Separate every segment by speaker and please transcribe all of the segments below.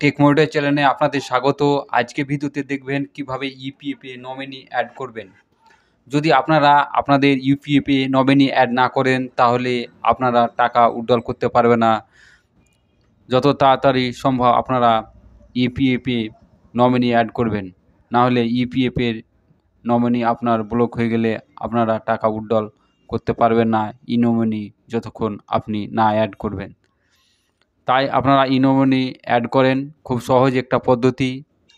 Speaker 1: Take monitor চ্যানেলে আপনাদের স্বাগত। আজকে ভিডিওতে দেখবেন কিভাবে ইউপিএফে নমিনি অ্যাড করবেন। যদি আপনারা আপনাদের ইউপিএফে নমিনি অ্যাড না করেন তাহলে আপনারা টাকা উইথড্রল করতে পারবে না। যত তাড়াতাড়ি সম্ভব আপনারা ইউপিএফে নমিনি অ্যাড করবেন, না হলে ইউপিএফের নমিনি আপনার ব্লক হয়ে গেলে আপনারা টাকা উইথড্রল করতে পারবেন না ই নমিনি যতক্ষণ আপনি না অ্যাড করবেন। তাই আপনারা ইনমিনি অ্যাড করেন, খুব সহজ একটা পদ্ধতি।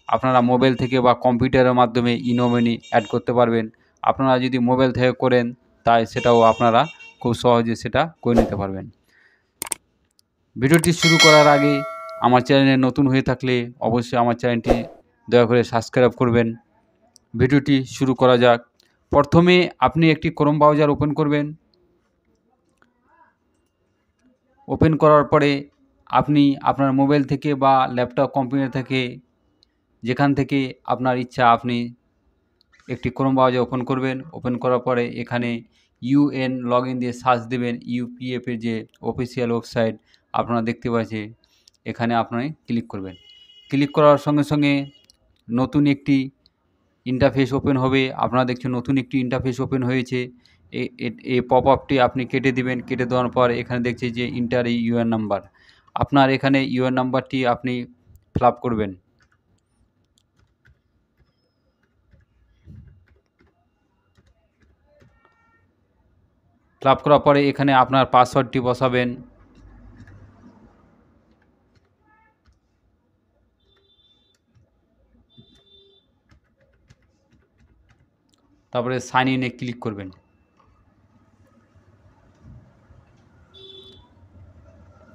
Speaker 1: আপনারা মোবাইল থেকে বা কম্পিউটারের মাধ্যমে ইনমিনি অ্যাড করতে পারবেন। আপনারা যদি মোবাইল থেকে করেন তাই সেটাও আপনারা খুব সহজে সেটা করে নিতে পারবেন। ভিডিওটি শুরু করার আগে আমার চ্যানেলে নতুন হয়ে থাকলে অবশ্যই আমার চ্যানেলটি দয়া করে সাবস্ক্রাইব করবেন। ভিডিওটি শুরু করা যাক। প্রথমে আপনি একটি ক্রোম ব্রাউজার ওপেন করবেন। ওপেন করার পরে আপনি আপনার মোবাইল থেকে বা ল্যাপটপ কম্পিউটার থেকে যেখান থেকে আপনার ইচ্ছা আপনি একটি ক্রোম ব্রাউজার ওপেন করবেন। ওপেন করার পরে এখানে ইউএন লগইন দিয়ে সার্চ দেবেন। ইউপিএফের যে অফিসিয়াল ওয়েবসাইট আপনারা দেখতে পাচ্ছেন, এখানে আপনি ক্লিক করবেন। ক্লিক করার সঙ্গে সঙ্গে নতুন একটি ইন্টারফেস ওপেন হবে। আপনারা দেখছেন নতুন একটি ইন্টারফেস ওপেন হয়েছে। এই পপ আপটি আপনি কেটে দিবেন। কেটে দেওয়ার পর এখানে দেখছি যে ইন্টার ইউআর নাম্বার। আপনার এখানে ইউআর নাম্বারটি আপনি ফিল আপ করবেন। ফিল আপ করার পরে এখানে আপনার পাসওয়ার্ডটি বসাবেন। তারপরে সাইন ইনে ক্লিক করবেন।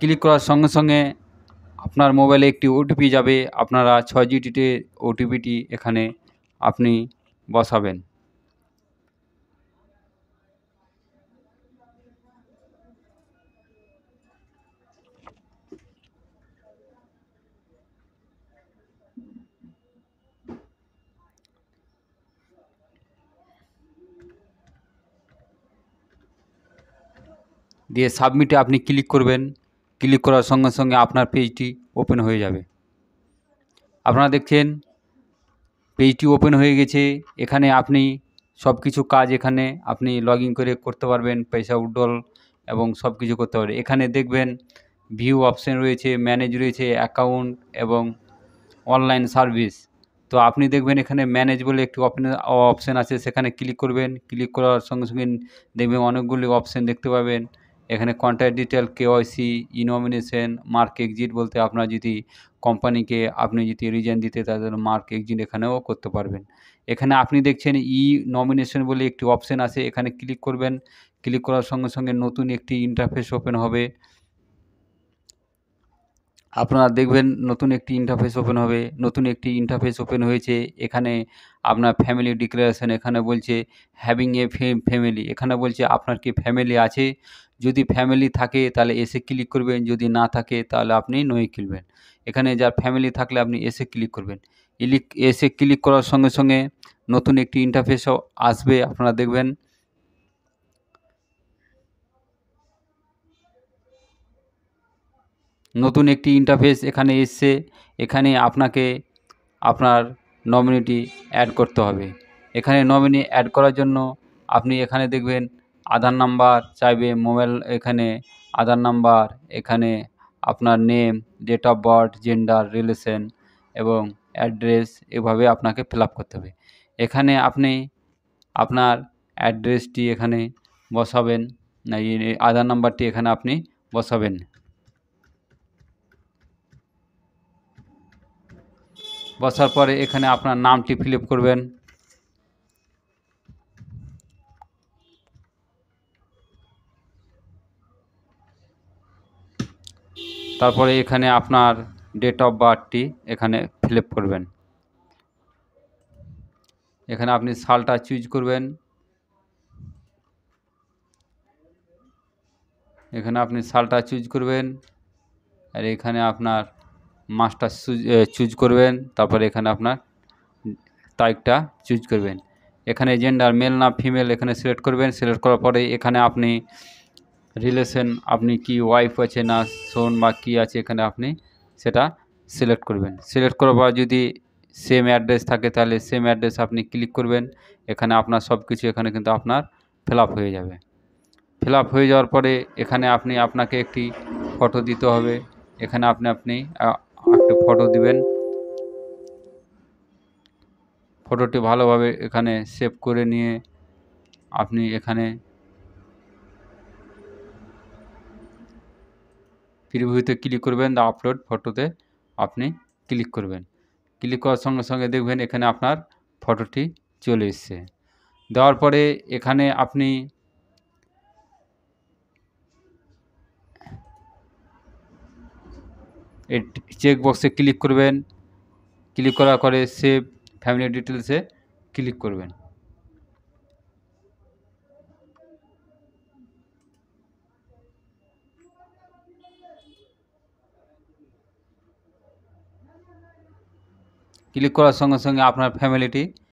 Speaker 1: ক্লিক করার সঙ্গে সঙ্গে আপনার মোবাইলে একটি ওটিপি যাবে। আপনারা 6 ডিজিটের ওটিপিটি এখানে আপনি বসাবেন। দিয়ে সাবমিটে আপনি ক্লিক করবেন। ক্লিক করার সঙ্গে সঙ্গে আপনার পেজটি ওপেন হয়ে যাবে। আপনারা দেখছেন পেজটি ওপেন হয়ে গেছে। এখানে আপনি সব কিছু কাজ এখানে আপনি লগ ইন করে করতে পারবেন, পয়সা উইথড্রল এবং সব কিছু করতে পারবেন। এখানে দেখবেন ভিউ অপশান রয়েছে, ম্যানেজ রয়েছে, অ্যাকাউন্ট এবং অনলাইন সার্ভিস। তো আপনি দেখবেন এখানে ম্যানেজ বলে একটি অপশান আছে, সেখানে ক্লিক করবেন। ক্লিক করার সঙ্গে সঙ্গে দেখবেন অনেকগুলি অপশান দেখতে পাবেন। এখানে contact detail, KYC, nomination, mark exit বলতে আপনার যদি কোম্পানিকে আপনি যদি রিজাইন দিতে তাদের মার্ক এক্সিট এখানেও করতে পারবেন। এখানে আপনি দেখছেন নমিনেশন বলে একটি অপশান আছে, এখানে ক্লিক করবেন। ক্লিক করার সঙ্গে সঙ্গে নতুন একটি ইন্টারফেস ওপেন হবে। আপনারা দেখবেন নতুন একটি ইন্টারফেস ওপেন হবে। নতুন একটি ইন্টারফেস ওপেন হয়েছে। এখানে আপনার ফ্যামিলি ডিক্লারেশন এখানে বলছে হ্যাভিং এ ফ্যামিলি, এখানে বলছে আপনার কি ফ্যামিলি আছে। যদি ফ্যামিলি থাকে তাহলে এসে ক্লিক করবেন, যদি না থাকে তাহলে আপনি নয় খুলবেন। এখানে যার ফ্যামিলি থাকলে আপনি এসে ক্লিক করবেন। এসে ক্লিক করার সঙ্গে সঙ্গে নতুন একটি ইন্টারফেসও আসবে। আপনারা দেখবেন নতুন একটি ইন্টারফেস এখানে এসছে। এখানে আপনাকে আপনার নমিনিটি অ্যাড করতে হবে। এখানে নমিনি অ্যাড করার জন্য আপনি এখানে দেখবেন আধার নাম্বার চাইবে, মোবাইল এখানে আধার নাম্বার, এখানে আপনার name, date of birth, gender, relation এবং অ্যাড্রেস এভাবে আপনাকে ফিল আপ করতে হবে। এখানে আপনি আপনার অ্যাড্রেসটি এখানে বসাবেন, আধার নাম্বারটি এখানে আপনি বসাবেন। বসার পরে এখানে আপনার নামটি ফিল আপ করবেন। তারপরে এখানে আপনার ডেট অফ বার্থটি এখানে ফিল আপ করবেন। এখানে আপনি সালটা চুজ করবেন। এখানে আপনি সালটা চুজ করবেন আর এখানে আপনার মাসটা চুজ করবেন। তারপরে এখানে আপনার তারিখটা চুজ করবেন। এখানে জেন্ডার মেল না ফিমেল এখানে সিলেক্ট করবেন। সিলেক্ট করার পরে এখানে আপনি রিলেশন আপনি কি ওয়াইফ আছে না সন বা কী আছে এখানে আপনি সেটা সিলেক্ট করবেন। সিলেক্ট করার পর যদি সেম অ্যাড্রেস থাকে তাহলে সেম অ্যাড্রেস আপনি ক্লিক করবেন। এখানে আপনার সব কিছু এখানে কিন্তু আপনার ফিল আপ হয়ে যাবে। ফিল আপ হয়ে যাওয়ার পরে এখানে আপনাকে একটি ফটো দিতে হবে। এখানে আপনি একটি ফটো দিবেন। ফটোটি ভালোভাবে এখানে সেভ করে নিয়ে আপনি এখানে প্রিভিউতে ক্লিক করবেন, দা আপলোড ফটোতে আপনি ক্লিক করবেন। ক্লিক করার সঙ্গে সঙ্গে দেখবেন এখানে আপনার ফটোটি চলে এসছে। দেওয়ার পরে এখানে আপনি এই চেক বক্সে ক্লিক করবেন। ক্লিক করার পরে সেভ ফ্যামিলি ডিটেলসে ক্লিক করবেন। ক্লিক করার সঙ্গে সঙ্গে আপনার ফ্যামিলিটি